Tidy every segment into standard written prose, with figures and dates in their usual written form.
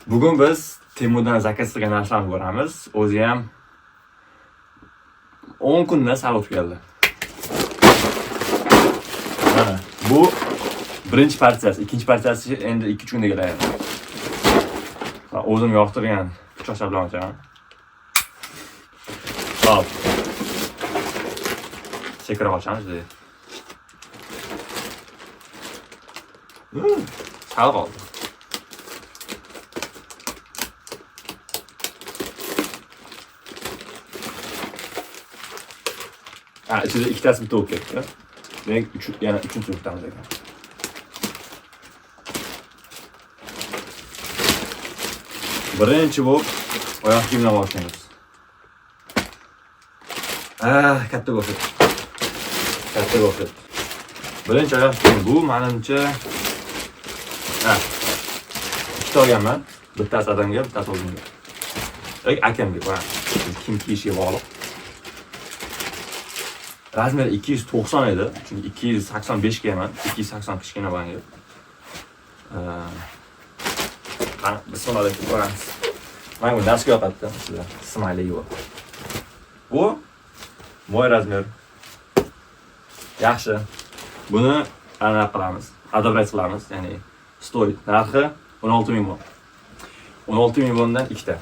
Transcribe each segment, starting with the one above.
Bugun biz Temurdan zakaz qilgan narsalarni ko'ramiz. O'zi ham 10 kundan sal o'tib keldi. Mana bu birinchi partiyasi, ikkinchi partiyasi endi 2 kunda keladi. O'zim yoqtirgan pichoqcha bilan ochaman. Hop. Sekira ochamiz dedi. Sal qoldi. İçinde 2 tane bitti okey. Demek yani 3. sınıftan da. Birinchi bo'lib oyoq kiyimdan boshlaymiz. Katta bo'ldi. Katta bo'ldi. Birinchi oyoq kiyim bu menimcha ikkita olganman. Bittasi adamga, bittasi o'zimga. Akamga qo'yaman. Kim kiyishiga bog'liq. Razmer 290 edi. Çünkü 285 giyemem. 280 kichkina bo'lgan. Bismillah ko'ramiz. Mana bu nasga yoqadi sizlar. Smiley yo'q. Bu moy razmer. Yaxshi. Buni anaqa qilamiz. Adabrat qilamiz, ya'ni stoy narxi 16 ming won. 16 ming wondan ikkita.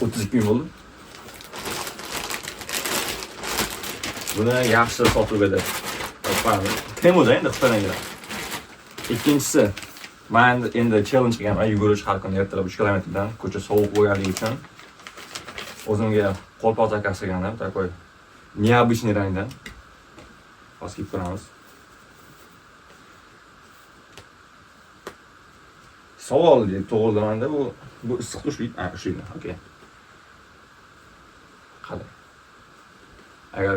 32 ming bo'ldi. Buni yaxshi sotib edi. Temurda endi Xitoydan. Ikkinchisi, men endi challenge qilganman, yugurish har kuni ertalab 3 kilometrdan ko'cha sovuq bo'lganligi uchun o'zimga qo'lpoq zakaz qilgandim, takoy необычный rangdan. Hozir kiyib ko'ramiz. Savol tug'ildi bu issiq tushlik, ushlaydi. Okey. Qani. Agar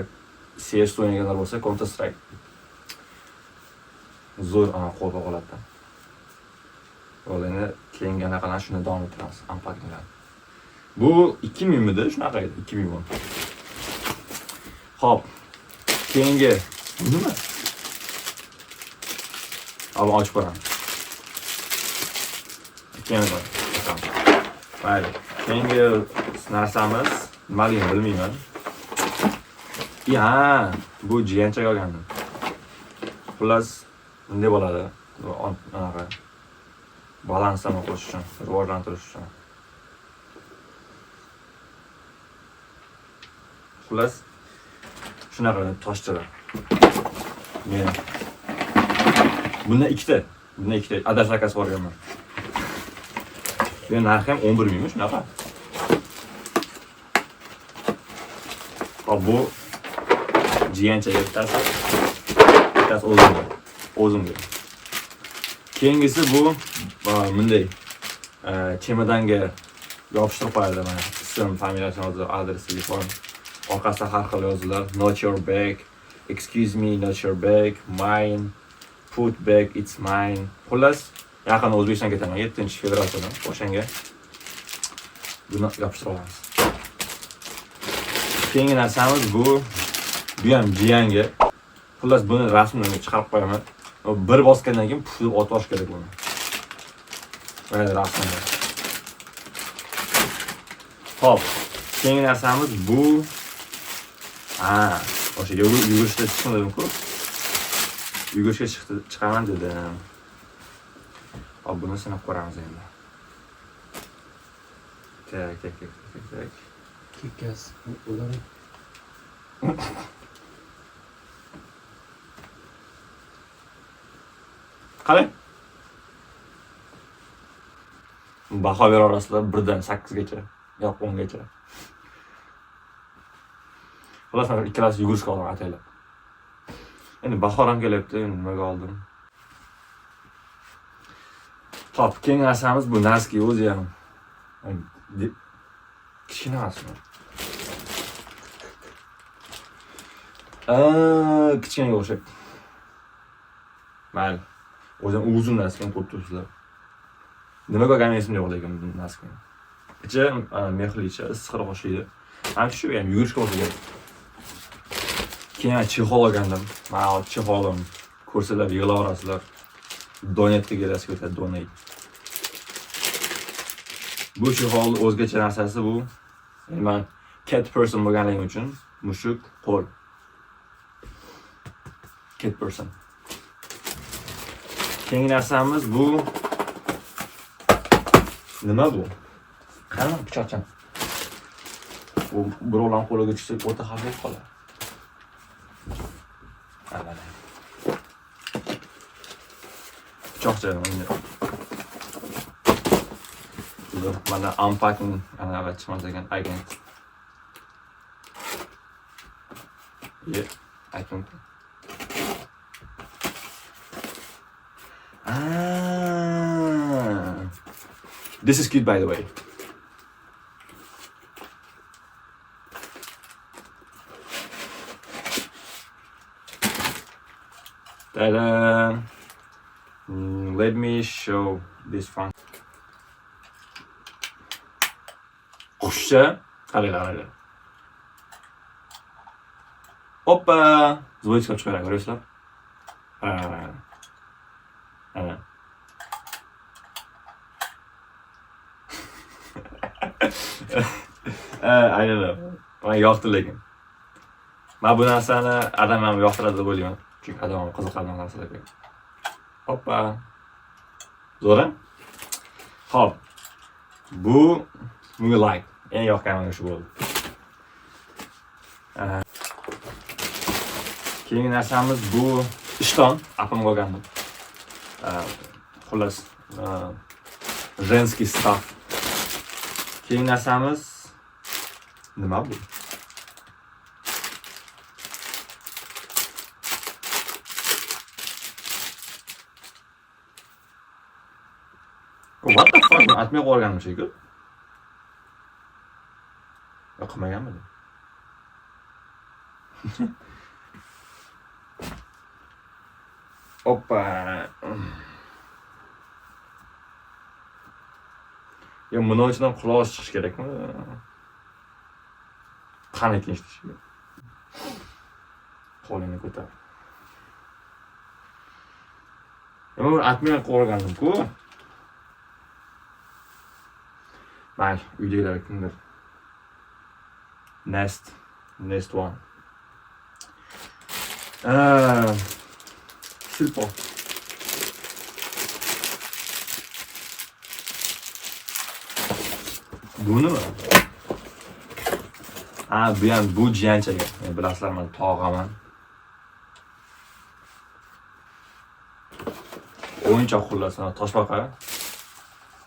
CS o'ynaganlar bo'lsa, Counter Strike zo'r qo'lga oladi. O'yinni keyingi anaqalar shuni davom ettiramiz. Unpackinglar. Bu 2000 midi, shunaqa edi, 2000 won. Xo'p. Keyingi nima? Abi ochib ko'ramiz. Keyingi. Mayli. Keyingi narsamiz nimaligini bilmayman. Ya, bu jiyanchaga olgandim. Plus bunday bo'ladi. Anaqa balansni qo'shish uchun, rivojlantirish uchun. Plus shunaqa toshchalar. Men bundan ikkita, adash zakaz borganman. Bu narxi ham 11 mingmi shunaqa. Hop bu jiyanchaga bittasi o'zimga. Keyingisi bu bunday chemadanga yopishtirib qo'yadi mana. Ism, familiyasi, adresi bor. Orqasida har xil yozuvlar. Not your bag, excuse me, not your bag, mine, put bag, it's mine. Xullas, yaqin O'zbekistonga ketaman 7-fevraldan o'shanga buni yopishtirib olamiz. Keyingi narsamiz bu ham jiyanga. Xullas buni rasmini chiqarib qo'yaman. Bir bosgandan keyin puflab otib kerak buni. Mana rasmini. Xo'p, keyingi narsamiz bu o'sha yugurishda chiqmadim-ku. Yugurishga chiqaman dedim. Hop, buni sinab ko'ramiz endi. Tak. Kikas, ular. Qarang. Baho berasizlar 1 dan 8 gacha, yo'q 10 gacha. Xullas, men ikkalasi yugurishga oldim ataylab. Endi bahor ham kelyapti, nimaga oldim? Hop, keyingi narsamiz bu naski o'zi ham. Kichkina narsa. Kichkinaga o'xshab. Mayli. O'zim uzun naskani ko'rib turibsizlar. Nimaga olganim esimda yo'q lekin bu naskani. Ichi mexli ichi, issiqroq o'xshaydi. Mana shu ham yugurishga o'xshaydi. Keyin chexol olgandim. Mana chexolim ko'rsalar yig'laverasizlar. Donetga kelasiz o'tadi, donate. Bu chexolni o'zgacha narsasi bu. Men cat person bo'lganligim uchun mushuk qo'l. Cat person. Keyingi narsamiz bu. Nima bu? Qani pichoqcham. Bu birovlar qo'liga tushsa o'ta xavfli qoladi. Mana. Pichoqcha mana unpacking ana chiqmas ekan agent. Yeah, I think. This is cute, by the way. Ta-da! Let me show this one. Qushcha, qaranglar. Hoppa! Zvoy chiqib chiqaradi, ko'rasizlar? Ana. I don't know. Menga yoqdi lekin. Men bu narsani adam ham yoqtiradi deb o'ylayman. Chunki adam ham qiziqadi bu narsalarga. Hoppa. Zo'ra? Xo'p. Bu menga like. Eng yoqqanim shu bo'ldi. Keyingi narsamiz bu ishton, apamga olgandim. Xullas, женский stuff. Keyingi narsamiz nima bu? What the fuck? Atmay qo'ygandim shekilli. Yoqmaganmidi? Hoppa. Ya bundan ichidan quloq chiqish kerakmi? Qani ekan ishlashiga. Qo'lini ko'tar. Nima atmay qo'ygandim-ku. Mayli, uydagilar kimdir? Next one. Silpo. Bu nima? Bu ham bu jiyanchaga. Bilasizlar, men tog'aman. O'yinchoq xullas, toshbaqa.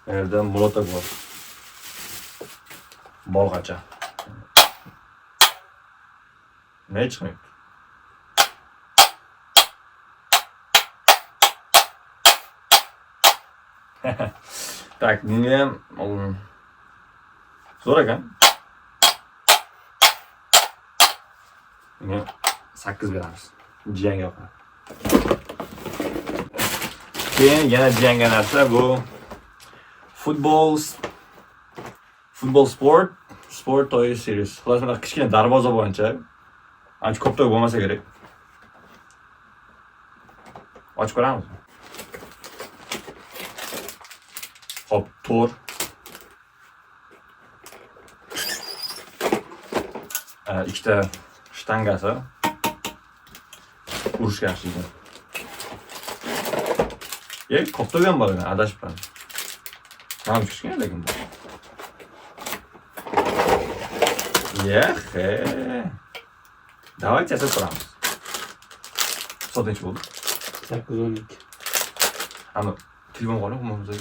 Yerda molotov bor. Bolg'acha. Ne chiqmaydi? Tak, bunga ham zo'r ekan. Bunga 8 beramiz. Jiyanga yoqadi. Keyin yana jiyanga narsa bu Football Sport Toy Series. Xullas, mana kichkina darvoza bo'yicha ancha ko'p to'y bo'lmasa kerak. Ochib ko'ramiz. Hop, to'r. Ikkita shtangasi. Urishga yaxshi. Ko'p to'y ham bor ekan, adashibman. Ham kichkina lekin bu. Давайте yasab ko'ramiz. So'tinchi bo'ldi. 8-12. Ana telefon qolib o'zimizga.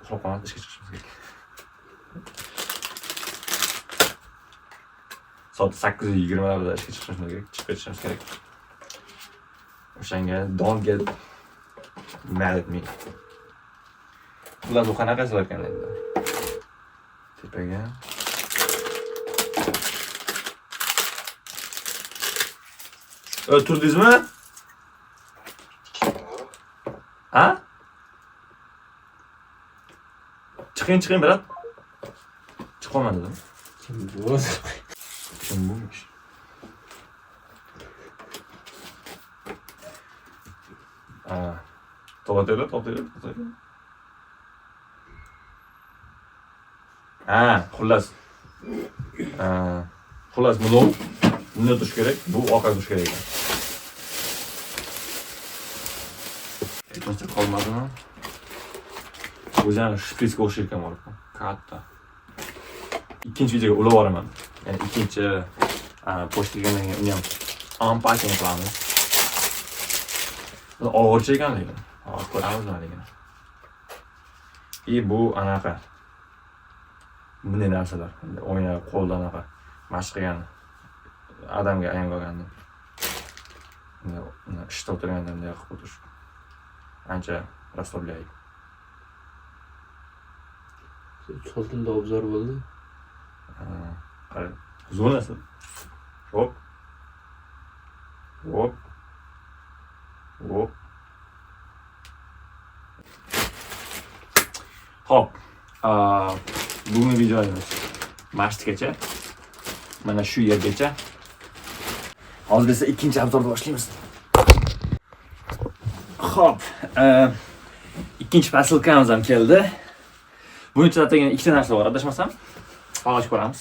Qo'rqaman, ishga chiqishimiz kerak. Soat 8:20 ishga chiqishimiz kerak, chiqib ketishimiz kerak. O'shanga don't get mad at me. Bular bu qanaqasi bor ekan endi? Tepaga. O'tirdingizmi? Ha? Chiqing, brat. Chiqolmadim. Kim bu? Kim buymuş? To'xtaydi. Xullas. Xullas buni turish kerak. Bu orqaga turish kerak ekan. Aytmasa qolmadimi? O'zini shprisga o'xshaydi ekan bor. Katta. Ikkinchi videoga ulab yuboraman. Ya'ni ikkinchi pochtaga uni ham unpacking qilamiz. Og'ircha ekan lekin. Ko'ramiz lekin. Bu anaqa. Bunday narsalar. O'yinlar qo'lda anaqa mashq qilgan odamga ayam olganda. Ishda o'tirganda bunday qilib o'tirish. Ancha расслабляет. So'zimda obzor bo'ldi. Qarang. Zonasi. Hop. Hop. Hop. Hop. Bugungi videomiz mashqgacha. Mana shu yergacha. Hozir esa ikkinchi obzorni boshlaymiz. Hop. Ikkinchi posilkamiz ham keldi. Buning ichida degan ikkita narsa bor, adashmasam. Ochib ko'ramiz.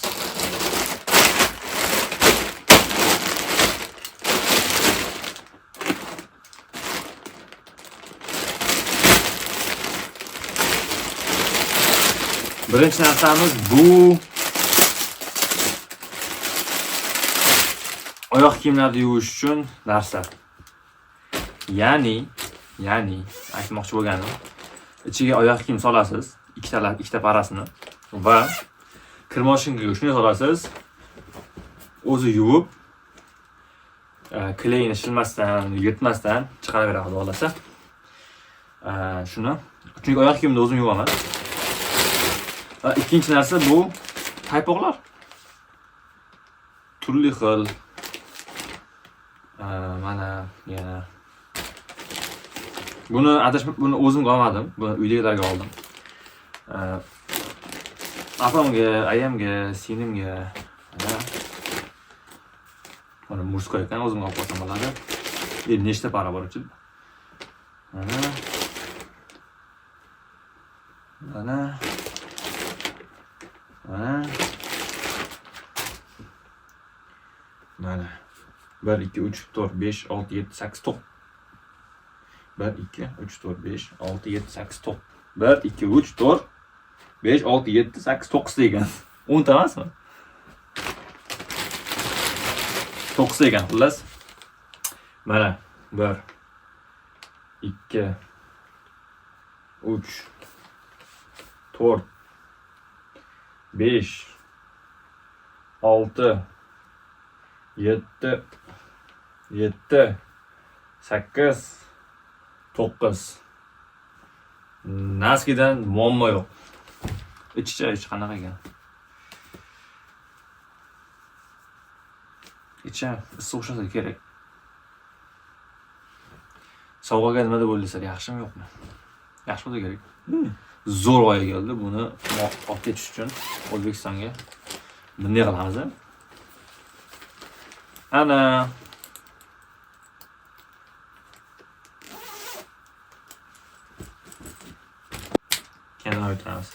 Birinchi narsamiz bu oyoq kiyimlarni yuvish uchun narsa. Ya'ni aytmoqchi bo'lganim, ichiga oyoq kiyim solasiz, ikkita parasini va kirmoshinga shuni solasiz. O'zi yuvib, kleyni shilmasdan, yirtmasdan chiqaraveradi xolasa. Shuni. Chunki oyoq kiyimni o'zim yuvaman. Ikkinchi narsa bu paypoqlar. Turli xil. Mana yana buni o'zimga olmadim. Buni uydagilarga oldim. Apamga, ayamga, singlimga, mana murskoy ekan, o'zimga olib qo'ysam bo'ladi. Nechta para bor ichida? Mana 1 2 3 4 5 6 7 8 9. 1 2 3 4 5 6 7 8 9. 1 2 3 4 5 6 7 8 9 degan. 10 ta emasmi? 9 degan xullas. Mana 1 2 3 4 5 6 7 8 9. Naskidan muammo yo'q. Ichicha qanaqa ekan? Ichi issiq o'shasa kerak. Sovg'aga nima deb o'ylaysan, yaxshimi yo'qmi? Yaxshi bo'lsa kerak. Zo'r g'oya keldi. Buni olib ketish uchun O'zbekistonga bunday qilamiz. Ana kenara o'tiramiz.